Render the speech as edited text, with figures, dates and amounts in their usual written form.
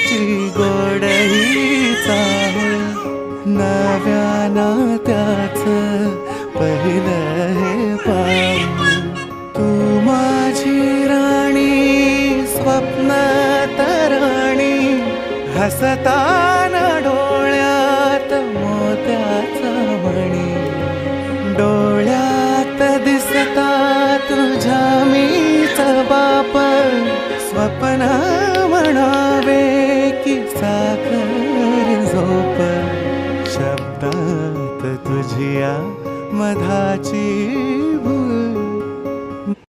तुझी गोड ही चाहूल, नव्या नात्याचं पहिलं हे पाऊल. तू माझी राणी, स्वप्न तराणी, हसताना डोळ्यात मोत्याचा मणी. डोळ्यात दिसता तुझ्या मीच बाप, स्वप्न म्हणावे की साखर झोप. शब्दात तुझिया मधाची भूल.